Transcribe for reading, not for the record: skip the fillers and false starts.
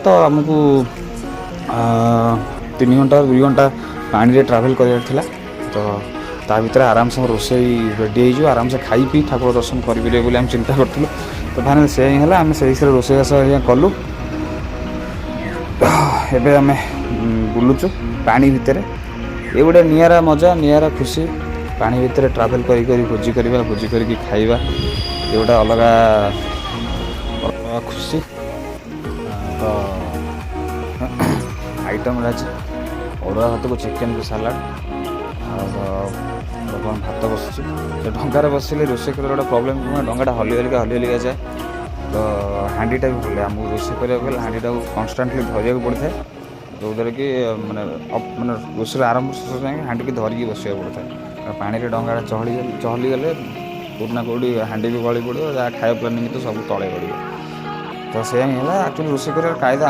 ତ ଆମକୁ 3 ଘଣ୍ଟା 2 ଘଣ୍टा ପାଣିରେ ଟ୍ରାଭେଲ୍ କରିବାର ଥିଲା। ତ ତା ଭିତରେ ଆରାମସେ ରୋଷେଇ ରେଡ଼ି ହେଇଯିବ, ଆରାମସେ ଖାଇ ପିଇ ଠାକୁର ଦର୍ଶନ କରିପାରିବେ ବୋଲି ଆମେ ଚିନ୍ତା କରିଥିଲୁ। ତ ଫାଇନାଲି ସେ ହିଁ ହେଲା, ଆମେ ସେଇ ହିସାବରେ ରୋଷେଇବାସ କଲୁ। ଏବେ ଆମେ ବୁଲୁଛୁ ପାଣି ଭିତରେ। ଏ ଗୋଟେ ନିଆରା ମଜା, ନିଆରା ଖୁସି। ପାଣି ଭିତରେ ଟ୍ରାଭେଲ୍ କରି ଭୋଜି କରିବା, ଭୋଜି କରିକି ଖାଇବା, ଏ ଗୋଟେ ଅଲଗା ଖୁସି। ତ ଆଇଟମ୍ରେ ଅଛି ଅରୁଆ ଭାତକୁ ଚିକେନ୍କୁ ସାଲାଡ଼, ଆଉ ବର୍ତ୍ତମାନ ଭାତ ବସୁଛି। ତ ଡଙ୍ଗାରେ ବସିଲେ ରୋଷେଇ କରିବା ଗୋଟେ ପ୍ରୋବ୍ଲେମ୍ କ'ଣ, ଡଙ୍ଗାଟା ହଲିକା ଯାଏ। ତ ହାଣ୍ଡିଟା ବି ଭଲ, ଆମକୁ ରୋଷେଇ କରିବାକୁ ହେଲେ ହାଣ୍ଡିଟାକୁ କନଷ୍ଟାଣ୍ଟଲି ଧରିବାକୁ ପଡ଼ିଥାଏ, ଯେଉଁଦ୍ୱାରା କି ମାନେ ରୋଷେଇର ଆରମ୍ଭ ଶେଷ ଯାଏଁ ହାଣ୍ଡିକି ଧରିକି ବସିବାକୁ ପଡ଼ିଥାଏ। ପାଣିରେ ଡଙ୍ଗାଟା ଚହଲିଗଲେ କେଉଁଠି ନା କେଉଁଠି ହାଣ୍ଡି ବି ଗଳି ପଡ଼ିବ, ଯାହା ଖାଇବା ପ୍ଲାନିଂ ତ ସବୁ ତଳେ ଗଡ଼ିବ। ତ ସେଇଆ ହିଁ ହେଲା। ଆକ୍ଚୁଆଲି ରୋଷେଇ କରିବାର କାଇଦା